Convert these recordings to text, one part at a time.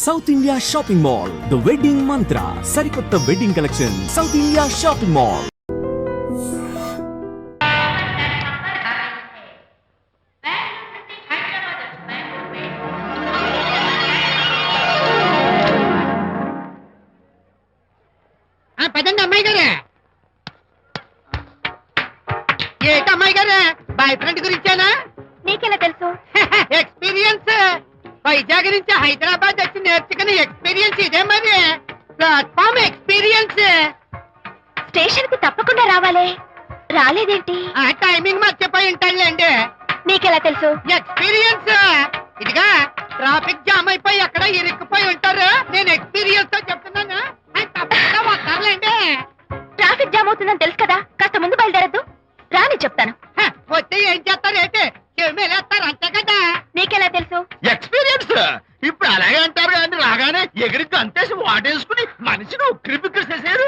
South India shopping mall, the wedding మంత్ర, సరికొత్త wedding collection, south India shopping mall. పదండి అమ్మాయి గారే. ఏంటి అమ్మాయి గారే, బాయ్ ఫ్రెండ్ గురించేనా? నీకెలా తెలుసు? ఎక్స్పీరియన్స్. వైజాగ్ నుంచి హైదరాబాద్ వచ్చి నేర్చుకునే ఎక్స్పీరియన్స్ ఇదే మరి. Platform experience. స్టేషన్ కి తప్పకుండా రావాలే, రాలేదేంటి? ఆ టైమింగ్ మర్చిపోయి ఉంటాడులేండి. నీకెలా తెలుసు? ఎక్స్పీరియన్స్. ఇదిగా ట్రాఫిక్ జామ్ అయిపోయి ఎక్కడ ఇరుక్కుపోయి ఉంటారు. నేను ఎక్స్పీరియన్స్ తో చెప్తున్నాను. ఆయన తప్పకుండా వస్తారులేండి. ట్రాఫిక్ జామ్ అవుతుందని తెలుసు కదా, కాస్త ముందు బయలుదేరద్దు. రాని చెప్తాను. వస్తే ఏం చేస్తారేంటి? చెమేలేస్తారు అంతే కదా. నీకెలా తెలుసు? ఎక్స్పీరియన్స్. ఇప్పుడు అలాగే అంటారు కానీ రాగానే ఎగిరి గంతేసి వాటేసుకుని మనిషిని ఉక్కిరి బిక్కిరి చేశారు.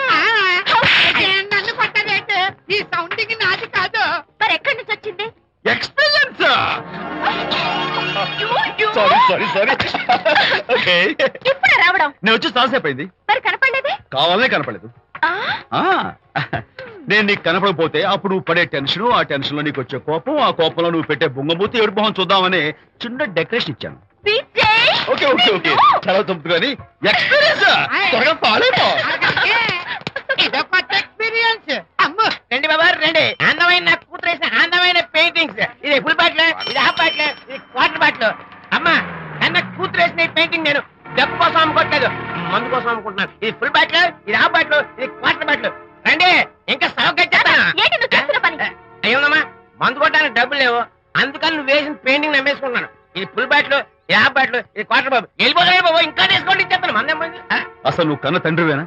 నన్ను కొట్టారేంటి? ఈ సౌండింగ్ నాది కాదు. మరి ఎక్కడి నుంచి వచ్చింది? ఎక్స్పీరియన్స్. Sorry okay. ఇప్పుడు రావడం నేను వచ్చి చాలాసేపు అయింది. మరి కనపడలేదే? కావాలనే కనపడలేదు. నేను నీకు కనపడకపోతే అప్పుడు నువ్వు పడే టెన్షన్, ఆ టెన్షన్ లో నీకు వచ్చే కోపం, ఆ కోపంలో నువ్వు పెట్టే బొంగబూతి ఏడు మొహం చూద్దామని చిన్న డెకరేషన్ ఇచ్చాను. ఓకే ఓకే ఓకే చాలా తప్పు కానీ ఎక్స్పీరియన్స్. త్వరగా ఫాలో అయిపో. ఇదో కొత్త ఎక్స్పీరియన్స్. అమ్ము రండి బాబా రండి. అందమైన నాకు కూతురు వేసిన అందమైన పెయింటింగ్స్. ఇది ఫుల్ బాటిల్, ఇది హాఫ్ బాటిల్, ఇది క్వార్టర్ బాటిల్. అమ్మా నన్న కూతురు వేసిన పెయింటింగ్ నేను డబ్బు కోసం అమ్ముకోవట్లేదు, మందు కోసం అమ్ముకుంటున్నాను. ఇది ఫుల్ బాటిల్, ఇది హాఫ్ బాటిల్, ఇది క్వార్టర్ బాటిల్. రండి ఇంకా సౌకర్యం అయ్యోమ్మా. మందు కొట్టడానికి డబ్బులు లేవు, అందుకని నువ్వు వేసిన పెయింటింగ్ నమ్మేసుకుంటున్నాను. ఇది ఫుల్ బాటిల్, ఇది హాఫ్ బాటిల్, ఇది క్వార్టర్ బాబు. వెళ్ళిపోతాయి బాబు, ఇంకా తీసుకోండి ఇచ్చేస్తాను. మందం అసలు నువ్వు కన్న తండ్రివేనా?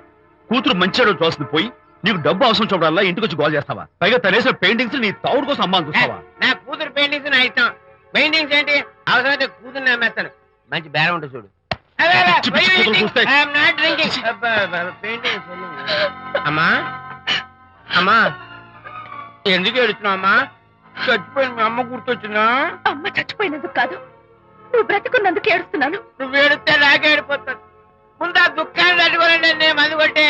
కూతురు మంచిగా చూస్తుంది పోయి నీకు డబ్బు అవసరం చూడాలా ఇంటికి వచ్చి గోల్ చేస్తావా? పైగా తనేసిన పెయింటింగ్స్ నీ తౌడు కోసం అమ్మాని చూస్తావా? నా కూతురు పెయింటింగ్స్ నా ఇష్టం. పెయింటింగ్స్ ఏంటి అవసరమైతే కూతురు నమ్మేస్తాను. మంచి బేరం ఉంటుంది చూడు. అమ్మా అమ్మా ఎందుకు ఏడుస్తున్నావు అమ్మా? చచ్చిపోయిన మీ అమ్మ గుర్తొచ్చిందా? అమ్మ చచ్చిపోయినందుకు కాదు, నువ్వు బ్రతుకున్నందుకు ఏడుస్తున్నాను. నువ్వు ఏడితే నాకే ఏడిపోతాను. ముందు ఆ దుఃఖాన్ని తట్టుకోవాలంటే నేను మందు కొట్టే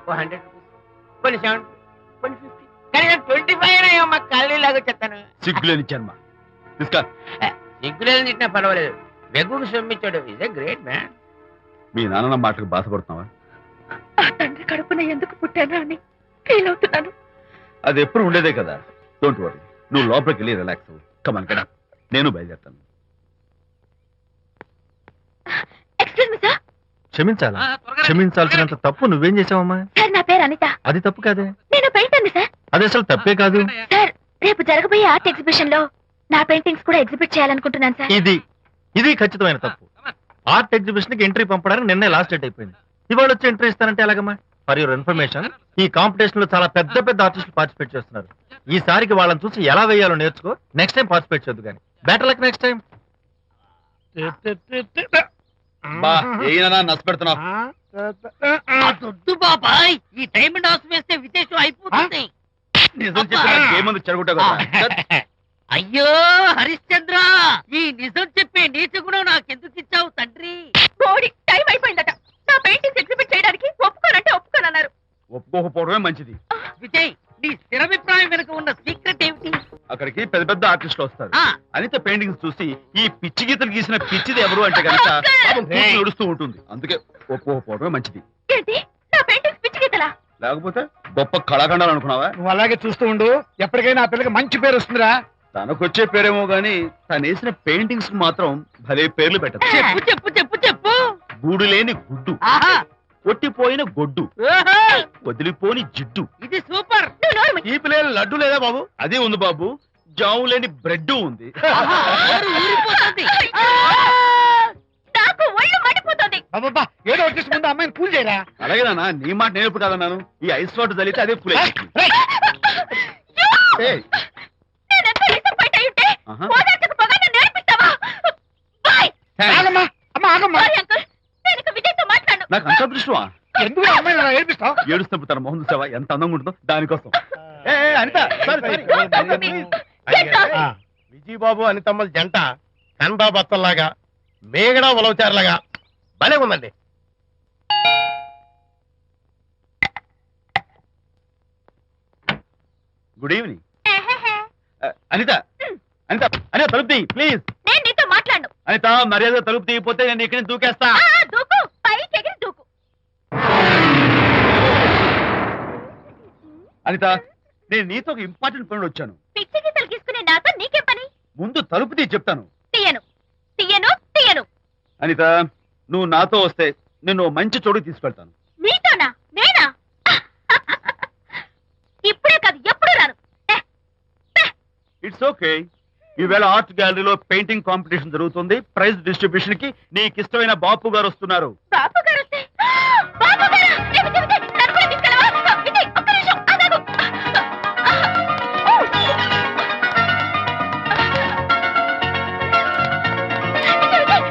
100 రూపీస్, కొన్ని 70, కొన్ని 50, కానీ 25 అయ్యమ్మా. కళ్ళీలాగా చెప్తాను. సిగ్గులేని జన్మ. సిగ్గులేని తిట్టినా పర్వాలేదు, వెగ్గుకు సొమ్మిచ్చాడు. ఇదే గ్రేట్ మ్యాన్. మీ నాన్న మాటకు బాధపడుతున్నావా? ఆ తండ్రి కడుపున ఎందుకు పుట్టానా అని ఫీల్ అవుతున్నాను. అది ఎప్పుడు ఉండేదే కదా. డోంట్ వరీ, నువ్వు లోపలికి వెళ్ళి రిలాక్స్ అవ్వు. కమాన్ కదా, నేను బయలుదేరుతాను. Excuse me sir. క్షమించాలా? క్షమించాల్సినంత తప్పు నువ్వేం చేసావమ్మా? సార్ నా పేరు అనిత. అది తప్పు కాదే. నేను పెయింటర్ సార్. అది అసలు తప్పే కాదు సార్. రేపు జరగబోయే ఆర్ట్ ఎగ్జిబిషన్ లో నా పెయింటింగ్స్ కూడా ఎగ్జిబిట్ చేయాలనుకుంటున్నాను సార్. ఇది ఖచ్చితమైన తప్పు. ఆర్ట్ ఎగ్జిబిషన్ కి ఎంట్రీ పంపడానికి నిన్నే లాస్ట్ డేట్ అయిపోయింది. ఇవాళ వచ్చి ఎంట్రీ ఇస్తానంటే ఎలాగమ్మా? ఫర్ యువర్ ఇన్ఫర్మేషన్, ఈ కాంపిటీషన్ లో చాలా పెద్ద పెద్ద ఆర్టిస్టులు పార్టిసిపేట్ చేస్తున్నారు. ఈసారికి వాళ్ళని చూసి ఎలా వేయాలో నేర్చుకో. నెక్స్ట్ టైం పార్టిసిపేట్ చేయొద్దు కానీ. Better luck next time. నష్టపెడుతున్నావు. దొడ్డు బాబాయ్, ఈ డైమండ్ హౌస్ వేస్తే విశేషం అయిపోతుంది. నిజం చెప్పిన ఏమంది చెడగొట్టావు కదా. అయ్యో హరిశ్చంద్ర, ఈ నిజం చెప్పే నీచ గుణం నాకెందుకు ఇచ్చావు తండ్రి? బోడి టైం అయిపోయిందట. నా పెయింటింగ్స్ ఎగ్జిబిట్ చేయడానికి ఒప్పుకోనంటే ఒప్పుకోనన్నారు. ఒప్పుకోకపోవడమే మంచిది. విజయ్, నీ స్థిరాభిప్రాయం వెనుక ఉన్న సీక్రెట్ ఏమిటి? అక్కడికి పెద్ద పెద్ద ఆర్టిస్టులు వస్తారు. ఆ. అనిత పెయింటింగ్స్ చూసి ఈ పిచ్చి గీతలు గీసిన పిచ్చిది ఎవరు అంటే కనుక నడుస్తూ ఉంటుంది. అందుకే ఒప్పుకోకపోవడమే మంచిది. ఏంటి, నా పెయింటింగ్స్ పిచ్చి గీతలా? లేకపోతే గొప్ప కళాఖండాలు అనుకున్నావా? నువ్వు అలాగే చూస్తూ ఉండు, ఎప్పటికైనా ఆ పిల్లకి మంచి పేరు వస్తుందిరా. తనకొచ్చే పేరేమో గాని తను వేసిన పెయింటింగ్స్ మాత్రం భలే పేర్లు పెట్టదు. చెప్పు చెప్పు చెప్పు చెప్పు. గూడు లేని గుడ్డు, ఆహా, కొట్టిపోయిన గొడ్డు, ఓహో, వదిలిపోని జిడ్డు. ఇది సూపర్. ఈ పిల్లల లడ్డు లేదా బాబు? అదే ఉంది బాబు. జాము లేని బ్రెడ్ ఉంది. ఆహా, నోరు ఊరిపోతుంది. నాకు ఒళ్ళు మండిపోతుంది. అబ్బబ్బా, ఏదో వచ్చేసి ముందు అమ్మాయిని పూజ చేయరా. అలాగే నాన్న, నీ మాట నేర్పు కాదన్నాను. ఈ ఐస్ వాటర్ చల్లితే అదే ఫుల్. నేనెంత డిసప్పాయింట్ అయి ఉంటే ఆహా. ఓదార్చకపోగా నన్ను నేర్పిస్తావా? బాయ్. ఆగమ్మా, అమ్మ ఆగమ్మా. సారీ అంకుల్, నేను ఇక విజయ్తో మాట్లాడను. నాకు అంత దృష్టమా? ఎందుకు ఆ అమ్మాయిని అలా ఏడిపిస్తావు? ఏడుస్తున్నప్పుడు తన మొహం చూసావా ఎంత అందంగా ఉంటుందో? దానికోసం. అనిత విజయబాబు అనితమ్మల జంట కన్బా బత్తల్లాగా మేగడ ఉలవచారులాగా భలే ఉందండి. Good evening. అనిత అనిత అనిత తలుపు తీ ప్లీజ్. నేను నీతో మాట్లాడు. అనిత మర్యాద తలుపు తీయపోతే నేను ఇక్కడి నుంచి దూకేస్తా. దూకు, పైకి ఎగిరి దూకు. అనిత నేను నీతో ఒక ఇంపార్టెంట్ పనులు వచ్చాను. పిచ్చి గీతలు గీసుకునే నాతో నీకేం పని? ముందు తలుపు తీ చెప్తాను. తీయను తీయను తీయను. అనిత నువ్వు నాతో వస్తే నిన్ను మంచి చోటుకి తీసుకెళ్తాను. నీతోనా? నేనా? ఇప్పుడే కాదు ఎప్పుడు రాను. It's okay. ఈవేళ ఆర్ట్ గ్యాలరీలో పెయింటింగ్ కాంపిటీషన్ జరుగుతుంది. ప్రైజ్ డిస్ట్రిబ్యూషన్ కి నీకు ఇష్టమైన బాపు గారు వస్తున్నారు. బాపు గారు వస్తే బాపు గారా? ఏ విజయ్, విజయ్, నన్ను కూడా తీసుకెళ్ళవా? విజయ్, ఒక్క నిమిషం ఆగు.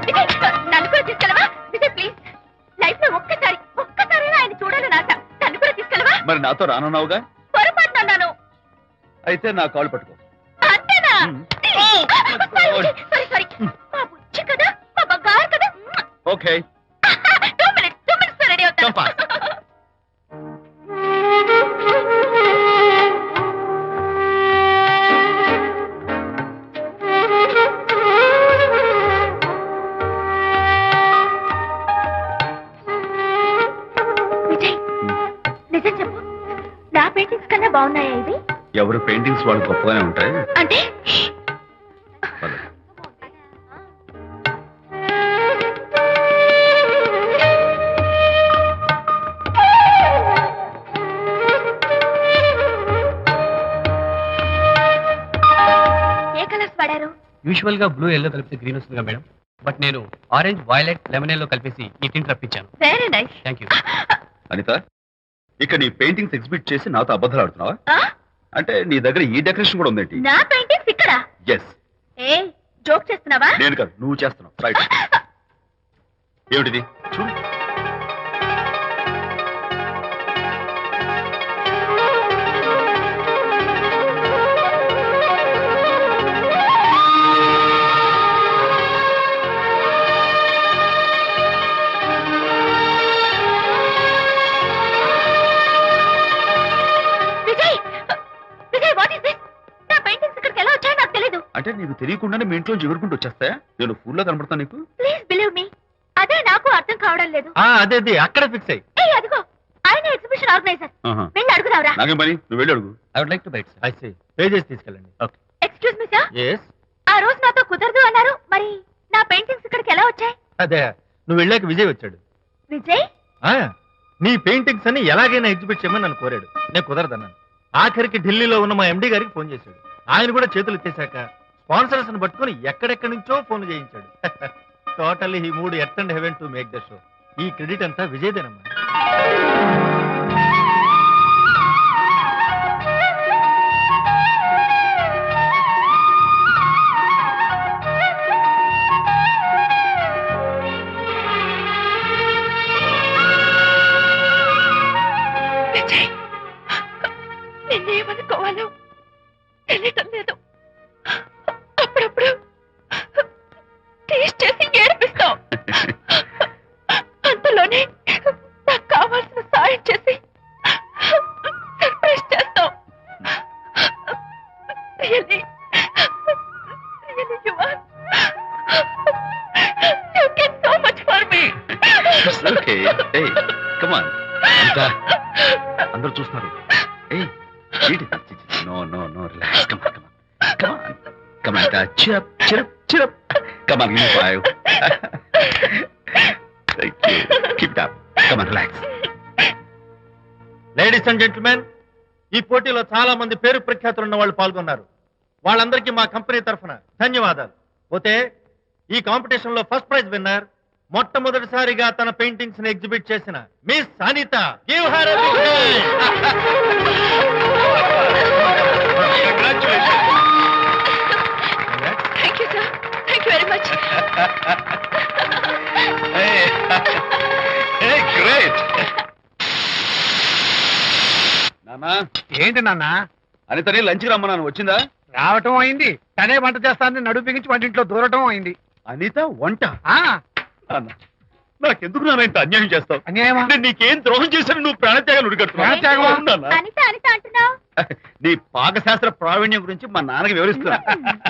విజయ్, నన్ను కూడా తీసుకెళ్ళవా? విజయ్ ప్లీజ్, లైఫ్ లో ఒక్కసారి ఆయన చూడాలని ఆశ. నన్ను కూడా తీసుకెళ్ళవా? మరి నాతో రానున్నావుగా? పొరపాటున అన్నాను. అయితే నా కాళ్ళు పట్టుకో. అంతేనా? సారీ మా బుజ్జి కదా, మా బంగారు కదా. ఓకే 2 minutes రెడీ అవుతాను. Come fast. విజయ్, నిజం చెప్పు, నా పెయింటింగ్స్ కన్నా బాగున్నాయా ఇవి? ఎవరు పెయింటింగ్స్ వాళ్ళు గొప్పగానే ఉంటాయి. అంటే పద. ఏ కలర్స్ వాడారు? యూజువల్ గా బ్లూ ఎల్లో కలిపితే గ్రీన్ వస్తుందిగా మేడం, బట్ నేను ఆరెంజ్ వైలెట్ లెమన్ ఎల్లో కలిపేసి ఈ టింట్ రప్పించాను. Very nice. Thank you. Anitha ఇక్కడ నీ పెయింటింగ్స్ ఎగ్జిబిట్ చేసి నాతో అబద్ధాలు ఆడుతున్నావా? అంటే నీ దగ్గర ఈ డెకరేషన్ కూడా ఉందేంటి? నా పెయింటింగ్స్ ఇక్కడ? ఎస్. ఏ జోక్ చేస్తున్నావా? నేను కాదు, నువ్వు చేస్తున్నావు. రైట్. ఏమిటిది చూడు. Vijay, Vijay what is this? నా పెయింటింగ్స్ ఇక్కడికి ఎలా వచ్చాయో నాకు తెలీదు. అంటే నీకు తెలియకుండానే మీ ఇంట్లో ఎగురుకుంటూ వచ్చేస్తాయా? నేను ఫుల్లా కనబడతాను నీకు? ప్లీజ్ బిలీవ్ మీ, అదే నాకు అర్థం కావడం లేదు. అదే అక్కడ ఫిక్స్ అయ్యి. ఏ అదిగో ఆయన ఎగ్జిబిషన్ ఆర్గనైజర్. ఆహా. వెళ్ళి అడుగుదావరా? నాకేం పని, నువ్వు వెళ్ళి అడుగు. I would like to buy it sir. I see. పే చేసి తీసుకెళ్ళండి. Okay. Excuse me sir, yes. ఆ రోజు నాతో కుదరదు అన్నారు, మరి నా పెయింటింగ్స్ ఇక్కడికి ఎలా వచ్చాయి? అదే నువ్వు వెళ్ళాక విజయ్ వచ్చాడు. విజయ్ ఆ, నీ పెయింటింగ్స్ అని ఎలాగైనా ఎగ్జిబిట్ చేయమని నన్ను కోరాడు. నేను కుదరదన్నాను. ఆఖరికి ఢిల్లీలో ఉన్న మా ఎండి గారికి ఫోన్ చేశాడు. ఆయన కూడా చేతులు ఎత్తేశాక స్పాన్సర్స్ ని పట్టుకుని ఎక్కడెక్కడి నుంచో ఫోన్ చేయించాడు. Totally he mood earth and heaven to make the show. ఈ క్రెడిట్ అంతా విజయ్దేనమ్మా. విజయ్, నిన్నేమనుకోవాలో తెలియటం లేదు. అప్పుడప్పుడు టేస్ట్ చేసి ఏడిపిస్తావు. అంతలోనే నాకు కావాల్సిన సాయం చేసి సర్ప్రైజ్ చేస్తావు. Really, you are. You get so much for me. It's okay. Hey, come on. Anita, అందరూ చూస్తున్నారు. Hey, no, relax. Come on. Come on, Anita. Cheer up. Come on, give me 5. Thank you. Keep it up. Come on, relax. Ladies and gentlemen, ఈ పోటీలో చాలా మంది పేరు ప్రఖ్యాతులు ఉన్న వాళ్ళు పాల్గొన్నారు. వాళ్ళందరికీ మా కంపెనీ తరఫున ధన్యవాదాలు. పోతే ఈ కాంపిటీషన్ లో ఫస్ట్ ప్రైజ్ విన్నర్, మొట్టమొదటిసారిగా తన పెయింటింగ్స్ ని ఎగ్జిబిట్ చేసిన miss Anita. Give her a big Thank you, sir. Thank you very much. Hey, great. నానా, ఏంటి నాన్న? అనితని లంచ్కి రమ్మన్నాను, వచ్చిందా? రావటం అయింది, తనే వంట చేస్తానని నడుపు బిగించి వంటింట్లో దూరటం అయింది. అనిత వంట? ఆ అన్న, నాకెందుకు నాన్న ఇంత అన్యాయం చేస్తావు? అన్యాయమా? నేను నీకేం ద్రోహం చేశాను నువ్వు ప్రాణత్యాగాలు ఉడికడుతున్నావు? ప్రాణత్యాగమా? అవును నాన్న. అనిత అనిత అంటున్నావు నీ పాకశాస్త్ర ప్రావీణ్యం గురించి మా నాన్నకి వివరిస్తున్నా.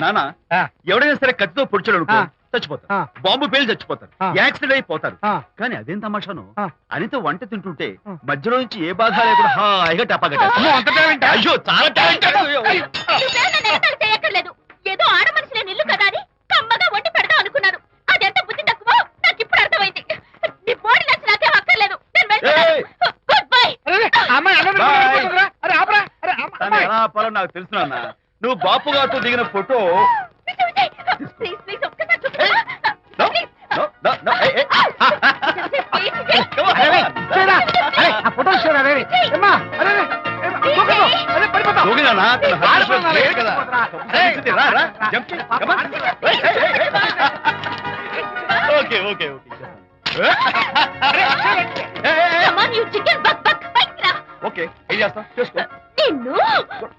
నాన్న, ఆ, ఎవడైనా సరే కత్తితో పొడిచాడు అనుకో ఆ. చచ్చిపోతారు, ఆ. బాంబు పేలు చచ్చిపోతారు, ఆ. యాక్సిడెంట్ అయిపోతారు. ఆ. కానీ అదేం తమాషాను, ఆ. అనిత వంట తింటుంటే ఆ. మధ్యలో నుంచి ఏ బాధ లేకుండా హాయిగా అమ్మో, టపాకట్టేస్తా. అంత టాలెంటా? అయ్యో చాలా టాలెంట్. నువ్వే నన్ను ఎగతాళి చేయక్కర్లేదు ఏదో ఆడ మనిషిని నిల్లు కదా అని కమ్మగా వండి పెడదాం అనుకున్నాను అదెంత బుద్ధి తక్కువ నాకు ఇప్పుడు అర్థమైంది నీ బోడి నచ్చి నాకేం అక్కర్లేదు నేను వెళ్తున్నాను ఏయ్! గుడ్ బై అరే, అమ్మాయి అన్నం Bye. పెట్టుకోరా? అరే, ఆపరా. అరే, తను అమ్మాయి. ఎలా ఆపాలో నాకు తెలుసు నాన్న. నువ్వు బాపు గారితో దిగిన ఫోటో ప్లీజ్ ప్లీజ్ ఒక్కసారి చూపించు No, please no, no, no, hey, hey. Come on. అరే, చేయరా. అరే, ఆ ఫోటో ఇచ్చారా? అరే, ఏమ్మా? అరే, అరే, ఏమ్మా? దూకదు. అరే, పడిపోతావు. దూకి నాన్న, తన హద్దులో ఆడపిల్ల great కదా. ఏయ్, రా, రా, jump చేయి. Come on. Hey, hey, hey, hey. Okay, okay, okay. అరే, అరే, Hey, hey, hey. Come on, you chicken buck buck బయటికి రా Okay, ఏం చేస్తావు? చేసుకో. నిన్ను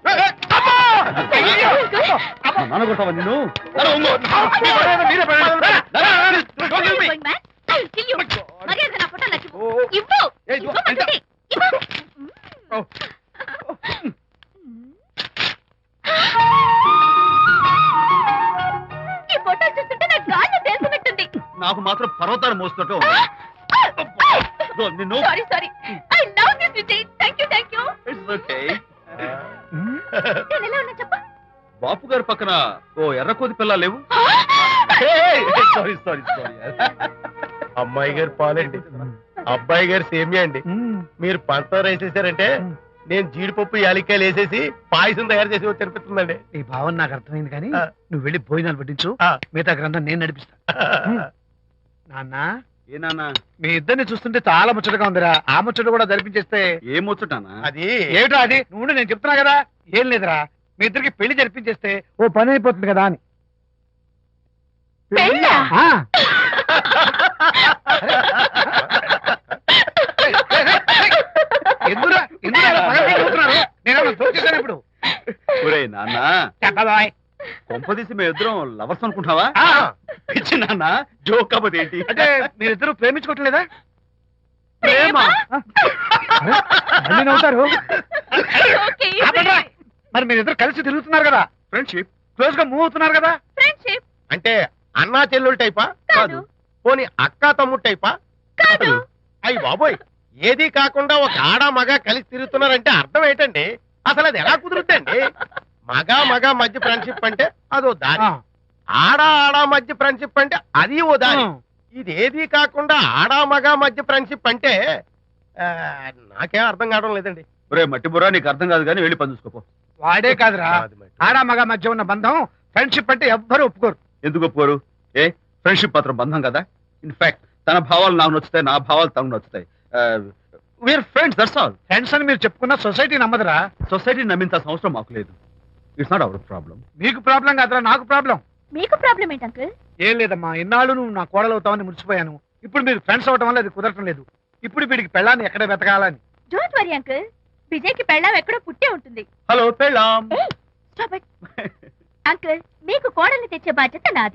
Hey, hey. అమ్మా! నాన్న కొడతావా నిన్ను? నాన్న, ఉంగు. మీరే పడండి. నాన్న, don't kill me. Going man, I will kill you. మర్యాదగా నా ఫోటోలు నాకు ఓ, ఓ. ఇవ్వు ఏయ్, ఇదిగో, ఇవ్వమంటుంది. ఇవ్వు. ఓ. ఈ ఫోటోలు చూస్తుంటే నాకు గాల్లో తెలిసినట్టుంది నాకు మాత్రం పర్వతాలు మోస్తుంటూ నిన్ను sorry sorry I love this Vijay thank you it's okay. నేను ఎలా ఉన్నా చెప్పు బాపు గారి పక్కన ఓ ఎర్ర కోతి పిల్ల లేవు? Sorry sorry sorry. అమ్మాయి గారు పాలండి, అబ్బాయి గారు సేమియా అండి. మీరు పంచదార వేసేసారంటే నేను జీడిపప్పు యాలిక్కాయలు వేసేసి పాయసం తయారు చేసి తినిపిస్తుందండి. నీ భావన నాకు అర్థమైంది కానీ ఆ. నువ్వు వెళ్ళి భోజనాలు పట్టించు ఆ. మిగతా గ్రంథం నేను నడిపిస్తా నాన్న ఏ నాన్న, మీ ఇద్దరిని చూస్తుంటే చాలా ముచ్చటగా ఉందిరా ఆ ముచ్చట కూడా జరిపించేస్తే ఏం ముచ్చటానా? అది ఏమిటో అది నువ్వు నేను చెప్తున్నా కదా ఏం లేదురా మీ ఇద్దరికి పెళ్లి జరిపించేస్తే ఓ పని అయిపోతుంది కదా అని పెళ్ళా? ఆ. ఎందురా ఎందురా ఇలా పగలు పెట్టుకుంటున్నారు? నేనేమన్నా దోచేశాను ఇప్పుడు ఒరేయ్ నాన్న, చెప్పబాయ్ కొంపదీసి మేము ఇద్దరం లవర్స్ అనుకుంటావా? ఆ. పిచ్చి నాన్న, జోక్ కాకపోతే ఏంటి? అంటే మీరిద్దరు ప్రేమించుకోవట్లేదా ప్రేమ అరే, మళ్ళీ నవ్వుతారు ఓకే ఆపండ్రా. మరి మీరిద్దరు కలిసి తిరుగుతున్నారు కదా ఫ్రెండ్షిప్ క్లోజ్ గా మూవ్ అవుతున్నారు కదా ఫ్రెండ్షిప్ అంటే అన్నా చెల్లెలు టైపా? కాదు పోనీ అక్కా తమ్ముడు టైపా? కాదు అయ్యి బాబోయ్, ఏది కాకుండా ఒక ఆడ మగ కలిసి తిరుగుతున్నారంటే అర్థం ఏంటండి? అసలు అది ఎలా కుదురుద్దండి? మగ మధ్య ఫ్రెండ్షిప్ అంటే అదో దారి, ఆడ మధ్య ఫ్రెండ్షిప్ అంటే అది ఓ దారి. ఇది ఏది కాకుండా ఆడ మగ మధ్య ఫ్రెండ్షిప్ అంటే ఆ, నాకేం అర్థం కావడం లేదండి. ఒరే మట్టి బుర్రా, నీకు అర్థం కాదు కానీ వెళ్ళి పని చూసుకోపో. వాడే కాదురా అది మరి. ఆడ మగ మధ్య ఉన్న బంధం ఫ్రెండ్షిప్ అంటే ఎవ్వరు ఒప్పుకోరు ఎందుకు ఒప్పుకోరు? ఏ ఫ్రెండ్షిప్ మాత్రం బంధం కదా. ఇన్ఫాక్ట్ తన భావాలు నాకు నచ్చుతాయి, నా భావాలు తనకు నచ్చుతాయి. We're friends, that's all. Friends అని మీరు చెప్పుకున్న సొసైటీ నమ్మదురా సొసైటీని నమ్మించాల్సిన అవసరం మాకు లేదు. It's not our problem. మీకు ప్రాబ్లం కాదురా నాకు ప్రాబ్లం మీకు ప్రాబ్లం ఏంటి అంకుల్ ఏం లేదమ్మా ఇన్నాళ్ళు నువ్వు నా కోడలు అవుతావని మురిసిపోయాను ఇప్పుడు మీరు ఫ్రెండ్స్ అవటం వల్ల అది కుదరటం లేదు ఇప్పుడు వీడికి పెళ్ళాన్ని ఎక్కడ వెతకాలని డోంట్ వరీ అంకుల్ విజయ్కి పెళ్ళాం ఎక్కడో పుట్టే ఉంటుంది హలో పెళ్ళాం. ఏయ్, stop it. అంకుల్ మీకు కోడల్ని తెచ్చే బాధ్యత నాది